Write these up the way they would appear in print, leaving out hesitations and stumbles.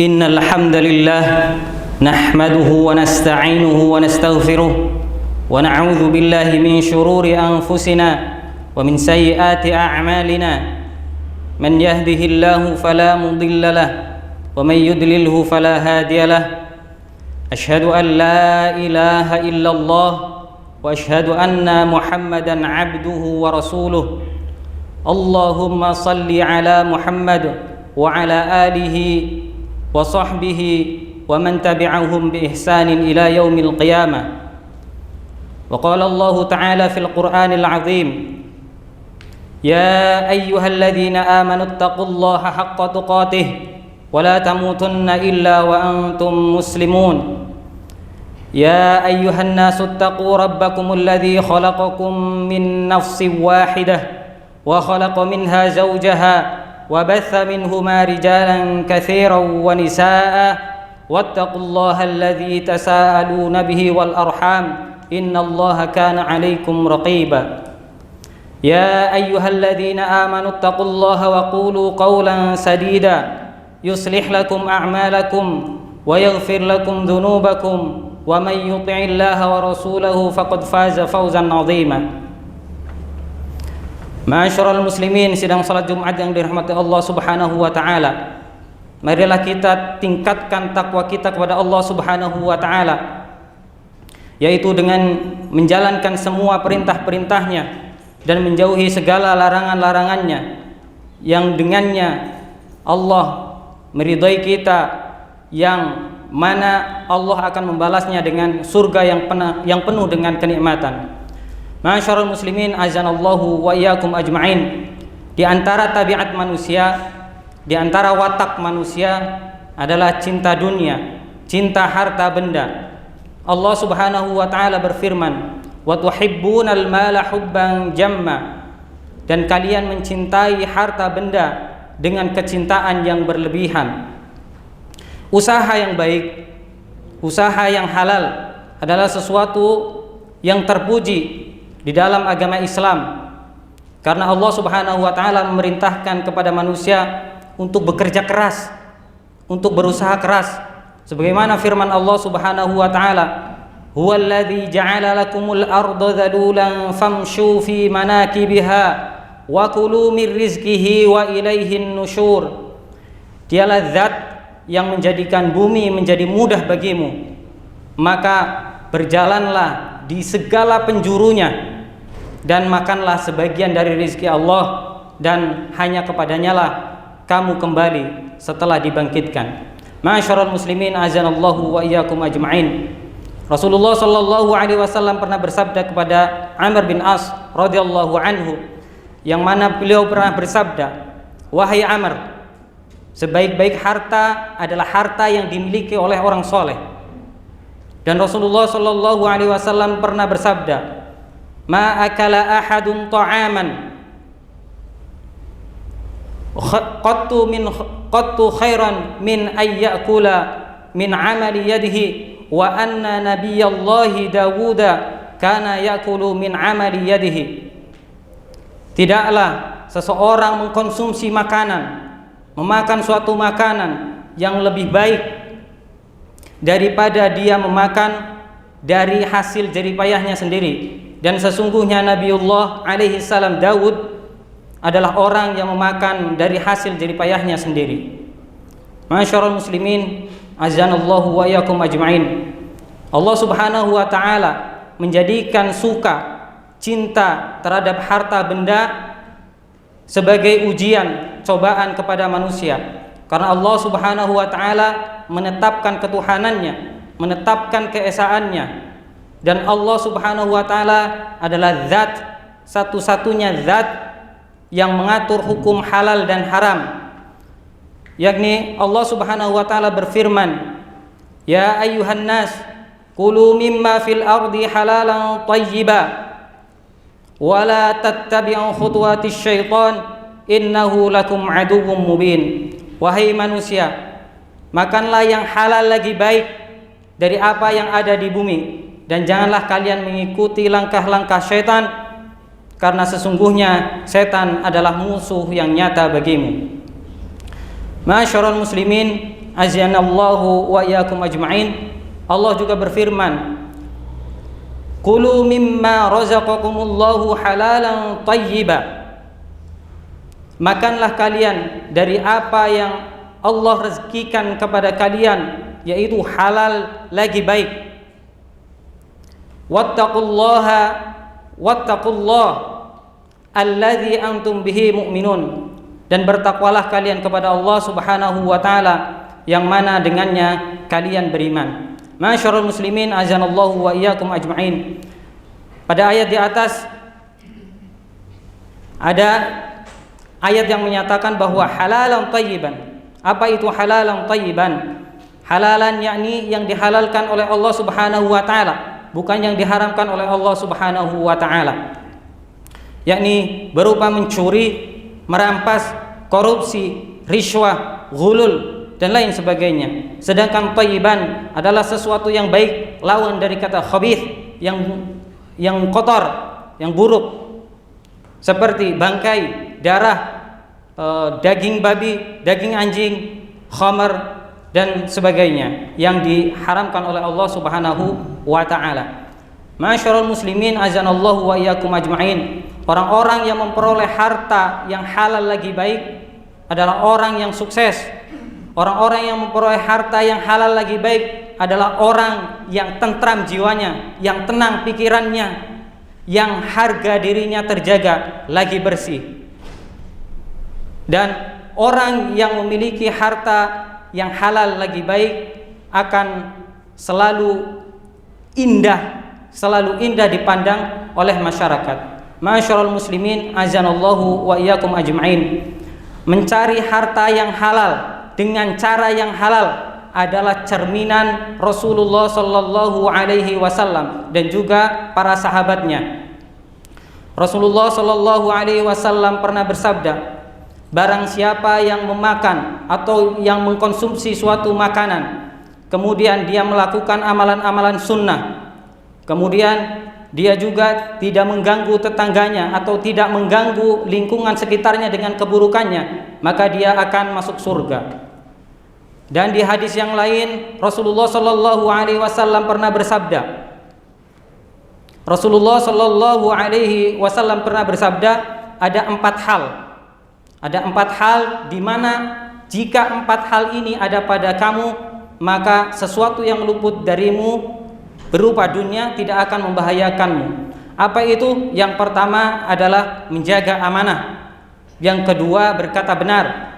إن الحمد لله نحمده ونستعينه ونستغفره ونعوذ بالله من شرور أنفسنا ومن سيئات أعمالنا من يهده الله فلا مضل له ومن يضلله فلا هادي له أشهد أن لا إله إلا الله وأشهد أن محمدا عبده ورسوله اللهم صل على محمد وعلى آله وصحبه ومن تبعهم بإحسان إلى يوم القيامة. وقال الله تعالى في القرآن العظيم: يا أيها الذين آمنوا اتقوا الله حق تقاته ولا تموتن إلا وأنتم مسلمون. يا أيها الناس اتقوا ربكم الذي خلقكم من نفس واحدة وخلق منها زوجها وبث منهما رجالا كثيرا ونساء واتقوا الله الذي تساءلون به والأرحام إن الله كان عليكم رقيبا. يا أيها الذين آمنوا اتقوا الله وقولوا قولا سديدا يصلح لكم أعمالكم ويغفر لكم ذنوبكم ومن يطع الله ورسوله فقد فاز فوزا عظيما. Ma'asyiral muslimin, sidang salat Jumat yang dirahmati Allah Subhanahu wa taala. Marilah kita tingkatkan takwa kita kepada Allah Subhanahu wa taala, yaitu dengan menjalankan semua perintah-perintahnya dan menjauhi segala larangan-larangannya, yang dengannya Allah meridai kita, yang mana Allah akan membalasnya dengan surga yang penuh dengan kenikmatan. Ma'asyiral muslimin, azanallahu wa iyyakum ajma'in. Di antara tabiat manusia, di antara watak manusia adalah cinta dunia, cinta harta benda. Allah Subhanahu wa taala berfirman, "Wa tuhibbunal mala hubban jamma." Dan kalian mencintai harta benda dengan kecintaan yang berlebihan. Usaha yang baik, usaha yang halal adalah sesuatu yang terpuji di dalam agama Islam, karena Allah Subhanahu wa taala memerintahkan kepada manusia untuk bekerja keras, untuk berusaha keras, sebagaimana firman Allah Subhanahu wa taala, "Huwallazi ja'ala lakumul arda dhalulan famshu fi manakibiha wa kulu mir rizqihi wa ilaihin nusyur." Dialah zat yang menjadikan bumi menjadi mudah bagimu, maka berjalanlah di segala penjurunya dan makanlah sebagian dari rezeki Allah, dan hanya kepadanya lah kamu kembali setelah dibangkitkan. Ma'asyiral muslimin, azanallahu wa iyyakum ajma'in. Rasulullah sallallahu alaihi wasallam pernah bersabda kepada Amr bin As radhiyallahu anhu, yang mana beliau pernah bersabda, "Wahai Amr, sebaik-baik harta adalah harta yang dimiliki oleh orang soleh." Dan Rasulullah sallallahu alaihi wasallam pernah bersabda, "Ma akala ahadun ta'aman qattu khairan min ayyakula min amali yadihi wa anna nabiyallahi Dawuda kana yakulu min amali yadihi." Tidaklah seseorang mengkonsumsi makanan, memakan suatu makanan yang lebih baik daripada dia memakan dari hasil jeripayahnya sendiri. Dan sesungguhnya Nabiullah alaihi salam Daud adalah orang yang memakan dari hasil jeripayahnya sendiri. Ma'asyiral muslimin, azanallahu wa iyyakum ajma'in. Allah Subhanahu wa taala menjadikan suka, cinta terhadap harta benda sebagai ujian, cobaan kepada manusia. Karena Allah Subhanahu wa taala menetapkan ketuhanannya, menetapkan keesaannya. Dan Allah Subhanahu wa taala adalah zat, satu-satunya zat yang mengatur hukum halal dan haram. Yakni Allah Subhanahu wa taala berfirman, "Ya ayyuhan nas, kulu mimma fil ardi halalan thayyiba wa la tattabi'u khutuwatis syaitan innahu lakum aduwwum mubin." Wahai manusia, makanlah yang halal lagi baik dari apa yang ada di bumi, dan janganlah kalian mengikuti langkah-langkah syaitan, karena sesungguhnya setan adalah musuh yang nyata bagimu. Ma'asyiral muslimin, azanallahu wa iyyakum ajma'in, Allah juga berfirman, "Kulu mimma razaqakumullahu halalan thayyiba." Makanlah kalian dari apa yang Allah rezekikan kepada kalian, yaitu halal lagi baik. Wattaqullah alladzi antum bihi mu'minun. Dan bertakwalah kalian kepada Allah Subhanahu wa taala yang mana dengannya kalian beriman. Masyarul muslimin azanallahu wa iyyakum ajma'in. Pada ayat di atas ada ayat yang menyatakan bahwa halalan thayyiban. Apa itu halalan thayyiban? Halalan yakni yang dihalalkan oleh Allah Subhanahu wa taala, bukan yang diharamkan oleh Allah Subhanahu wa taala. Yakni berupa mencuri, merampas, korupsi, riswah, ghulul dan lain sebagainya. Sedangkan thayyiban adalah sesuatu yang baik, lawan dari kata khabith, yang kotor, yang buruk. Seperti bangkai, darah, daging babi, daging anjing, khamar dan sebagainya yang diharamkan oleh Allah Subhanahu wa taala. Masyarul muslimin azanallahu wa iyyakum ajma'in. Orang-orang yang memperoleh harta yang halal lagi baik adalah orang yang sukses. Orang-orang yang memperoleh harta yang halal lagi baik adalah orang yang tentram jiwanya, yang tenang pikirannya, yang harga dirinya terjaga, lagi bersih. Dan orang yang memiliki harta yang halal lagi baik akan selalu indah dipandang oleh masyarakat. Masyarul muslimin azanallahu wa iyyakum ajma'in. Mencari harta yang halal dengan cara yang halal adalah cerminan Rasulullah sallallahu alaihi wasallam dan juga para sahabatnya. Rasulullah sallallahu alaihi wasallam pernah bersabda, barang siapa yang memakan atau yang mengkonsumsi suatu makanan, kemudian dia melakukan amalan-amalan sunnah, kemudian dia juga tidak mengganggu tetangganya atau tidak mengganggu lingkungan sekitarnya dengan keburukannya, maka dia akan masuk surga. Dan di hadis yang lain Rasulullah sallallahu alaihi wasallam pernah bersabda, ada empat hal di mana jika empat hal ini ada pada kamu, maka sesuatu yang luput darimu berupa dunia tidak akan membahayakanmu. Apa itu? Yang pertama adalah menjaga amanah. Yang kedua berkata benar.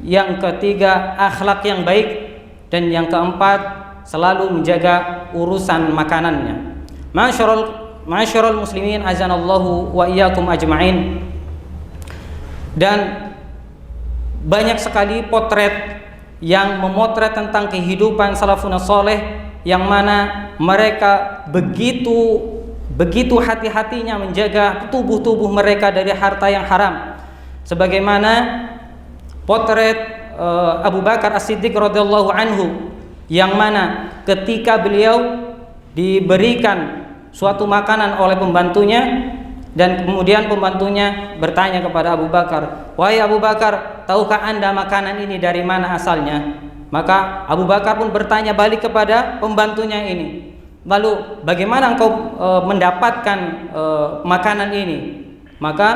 Yang ketiga akhlak yang baik. Dan yang keempat selalu menjaga urusan makanannya. Masyarul muslimin azanallahu wa iyyakum ajma'in. Dan banyak sekali potret yang memotret tentang kehidupan salafun saleh, yang mana mereka begitu hati-hatinya menjaga tubuh mereka dari harta yang haram. Sebagaimana potret Abu Bakar As-Siddiq radhiyallahu anhu, yang mana ketika beliau diberikan suatu makanan oleh pembantunya, dan kemudian pembantunya bertanya kepada Abu Bakar, "Wahai Abu Bakar, tahukah Anda makanan ini dari mana asalnya?" Maka Abu Bakar pun bertanya balik kepada pembantunya ini, "Lalu bagaimana engkau mendapatkan makanan ini?" Maka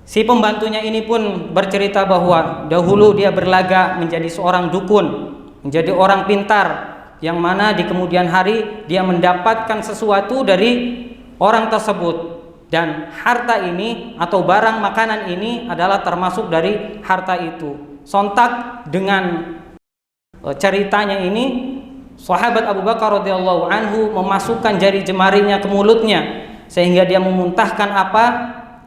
si pembantunya ini pun bercerita bahwa dahulu dia berlaga menjadi seorang dukun, menjadi orang pintar, yang mana di kemudian hari dia mendapatkan sesuatu dari orang tersebut, dan harta ini atau barang makanan ini adalah termasuk dari harta itu. Sontak dengan ceritanya ini, sahabat Abu Bakar radhiyallahu anhu memasukkan jari jemarinya ke mulutnya sehingga dia memuntahkan apa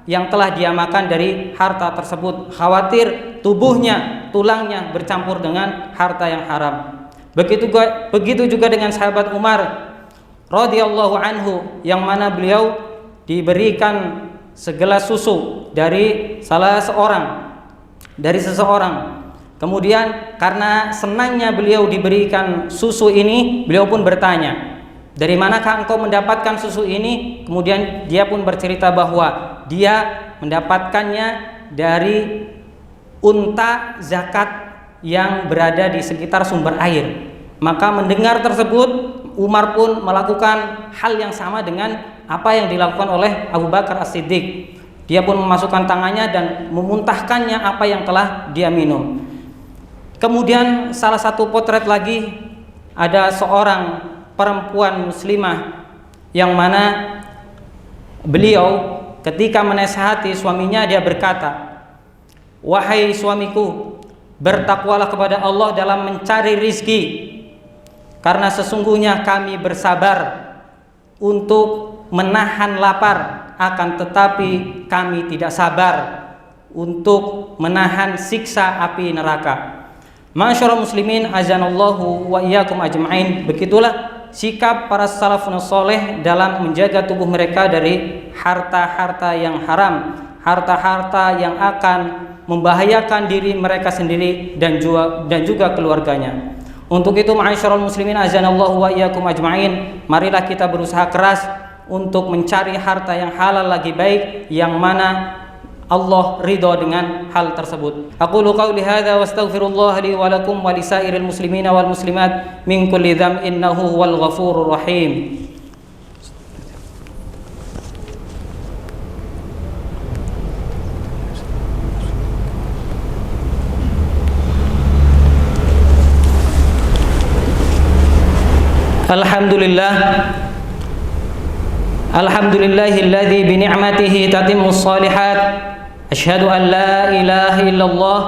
yang telah dia makan dari harta tersebut, khawatir tubuhnya, tulangnya bercampur dengan harta yang haram. Begitu juga dengan sahabat Umar radhiyallahu anhu, yang mana beliau diberikan segelas susu dari seseorang. Kemudian karena senangnya beliau diberikan susu ini, beliau pun bertanya, "Dari manakah engkau mendapatkan susu ini?" Kemudian dia pun bercerita bahwa dia mendapatkannya dari unta zakat yang berada di sekitar sumber air. Maka mendengar tersebut, Umar pun melakukan hal yang sama dengan apa yang dilakukan oleh Abu Bakar As-Siddiq. Dia pun memasukkan tangannya dan memuntahkannya apa yang telah dia minum. Kemudian salah satu potret lagi, ada seorang perempuan muslimah yang mana beliau ketika menasihati suaminya, dia berkata, "Wahai suamiku, bertakwalah kepada Allah dalam mencari rizki, karena sesungguhnya kami bersabar untuk menahan lapar, akan tetapi kami tidak sabar untuk menahan siksa api neraka." Masyarul muslimin azanallahu wa iyyakum ajma'in. Begitulah sikap para salafun soleh dalam menjaga tubuh mereka dari harta-harta yang haram, harta-harta yang akan membahayakan diri mereka sendiri dan juga keluarganya. Untuk itu masyarul muslimin azanallahu wa iyyakum ajma'in, marilah kita berusaha keras untuk mencari harta yang halal lagi baik, yang mana Allah ridho dengan hal tersebut. Aqulu qawli hadza wa astaghfirullah li wa lakum wa lisairil muslimina wal muslimat min kulli dzam innahu huwal ghafurur rahim. Alhamdulillahilladzi bi ni'matihi tatimmus shalihat. Asyhadu an la ilaha illallah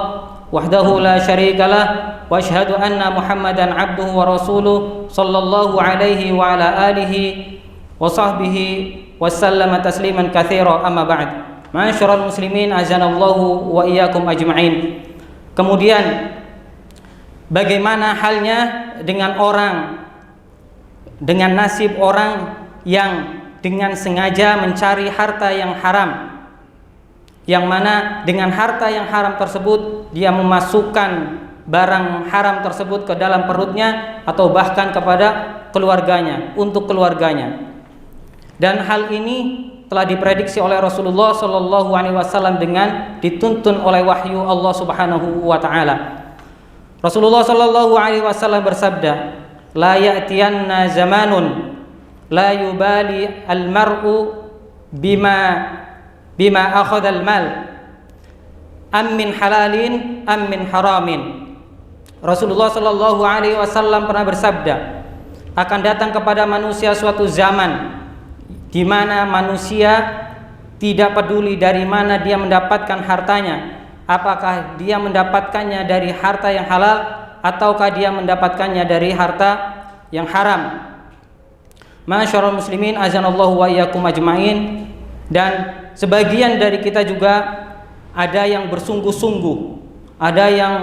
wahdahu la syarikalah wa asyhadu anna Muhammadan abduhu wa rasuluh sallallahu alaihi wa ala alihi wa sahbihi wa sallama tasliman katsira, amma ba'd. Ma'asyiral muslimin azanallahu wa iyyakum ajma'in. Kemudian bagaimana halnya dengan orang, dengan nasib orang yang dengan sengaja mencari harta yang haram, yang mana dengan harta yang haram tersebut dia memasukkan barang haram tersebut ke dalam perutnya atau bahkan kepada keluarganya, untuk keluarganya. Dan hal ini telah diprediksi oleh Rasulullah Shallallahu Alaihi Wasallam dengan dituntun oleh wahyu Allah Subhanahu Wa Taala. Rasulullah Shallallahu Alaihi Wasallam bersabda, "La ya'tiyanna zamanun la yubali al-mar'u bima akhadha al-mal am min halalin am min haramin." Rasulullah sallallahu alaihi wasallam pernah bersabda, akan datang kepada manusia suatu zaman di mana manusia tidak peduli dari mana dia mendapatkan hartanya, apakah dia mendapatkannya dari harta yang halal ataukah dia mendapatkannya dari harta yang haram. Masyarul muslimin azanallahu wa iyyakum ajma'in. Dan sebagian dari kita juga ada yang bersungguh-sungguh, ada yang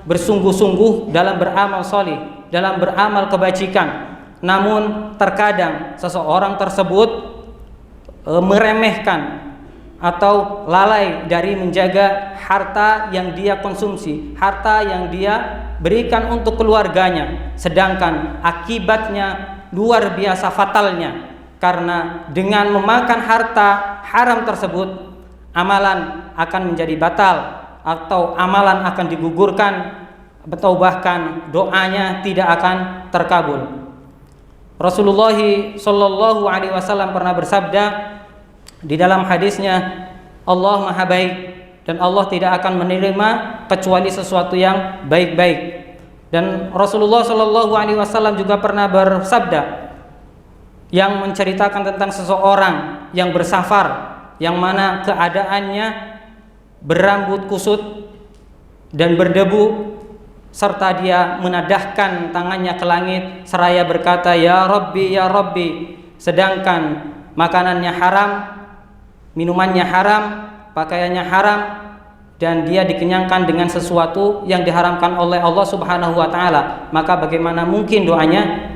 bersungguh-sungguh dalam beramal soleh, dalam beramal kebajikan. Namun terkadang seseorang tersebut meremehkan atau lalai dari menjaga harta yang dia konsumsi, harta yang dia berikan untuk keluarganya, sedangkan akibatnya luar biasa fatalnya. Karena dengan memakan harta haram tersebut, amalan akan menjadi batal, atau amalan akan digugurkan, atau bahkan doanya tidak akan terkabul. Rasulullah Shallallahu Alaihi Wasallam pernah bersabda di dalam hadisnya, Allah Maha Baik dan Allah tidak akan menerima kecuali sesuatu yang baik-baik. Dan Rasulullah Shallallahu Alaihi Wasallam juga pernah bersabda yang menceritakan tentang seseorang yang bersafar, yang mana keadaannya berambut kusut dan berdebu, serta dia menadahkan tangannya ke langit seraya berkata, "Ya Rabbi, ya Rabbi," sedangkan makanannya haram, minumannya haram, pakaiannya haram, dan dia dikenyangkan dengan sesuatu yang diharamkan oleh Allah Subhanahu wa Ta'ala, maka bagaimana mungkin doanya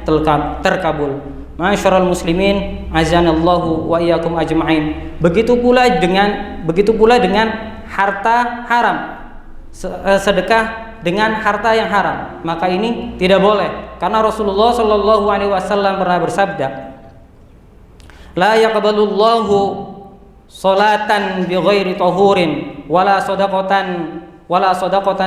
terkabul? Masyarul muslimin azanallahu wa iyyakum ajma'in. Begitu pula dengan harta haram, sedekah dengan harta yang haram, maka ini tidak boleh, karena Rasulullah Shallallahu Alaihi Wasallam pernah bersabda, "La yaqbalullahu salatan bighairi tahurin wala sadaqatan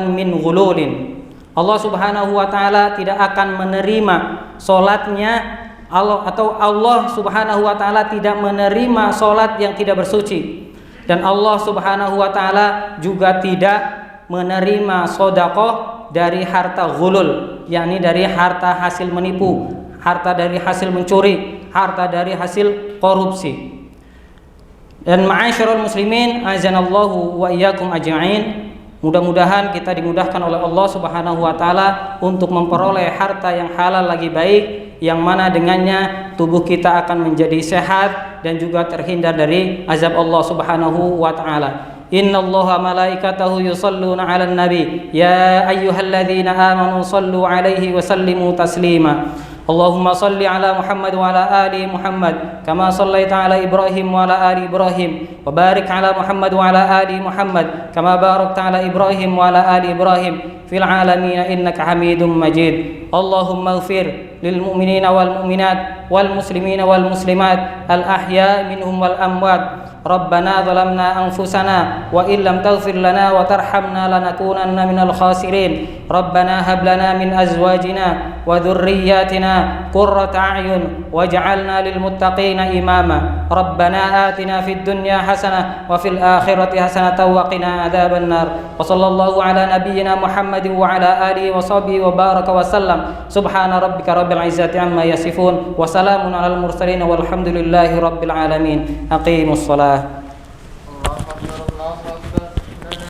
min ghululin." Allah Subhanahu wa taala tidak akan menerima salatnya Allah Subhanahu wa taala tidak menerima salat yang tidak bersuci, dan Allah Subhanahu wa taala juga tidak menerima sedekah dari harta ghulul, yakni dari harta hasil menipu, harta dari hasil mencuri, harta dari hasil korupsi. Dan ma'asyiral muslimin azanallahu wa iyyakum ajma'in, mudah-mudahan kita dimudahkan oleh Allah Subhanahu wa taala untuk memperoleh harta yang halal lagi baik, yang mana dengannya tubuh kita akan menjadi sehat dan juga terhindar dari azab Allah Subhanahu wa taala. Innallaha malaikatahu yusalluna 'alan nabi ya ayyuhalladzina amanu sallu 'alaihi wa sallimu taslima. Allahumma salli ala Muhammad wa ala ali Muhammad kama sallaita ala Ibrahim wa ala ali Ibrahim wa barik ala Muhammad wa ala ali Muhammad kama barakta ala Ibrahim wa ala ali Ibrahim fil alamin innaka Hamidum Majid. Allahumma ighfir lil mu'minina wal mu'minat wal muslimina wal muslimat al ahya minhum wal amwat. Rabbana zalamna anfusana wa illam taghfir lana wa tarhamna lanakunanna minal khasirin. Rabbana hab lana min azwajina wa dhurriyyatina qurrata a'yun waj'alna lil muttaqina imama. Rabbana atina fid dunya hasanah wa fil akhirati hasanatan wa qina adzaban nar. Wa sallallahu ala nabiyyina Muhammadin wa ala alihi wa sahbihi wa baraka wa sallam. Subhana rabbika rabbil izzati amma yasifun wa salamun alal mursalin walhamdulillahi rabbil alamin. Aqimus shalah.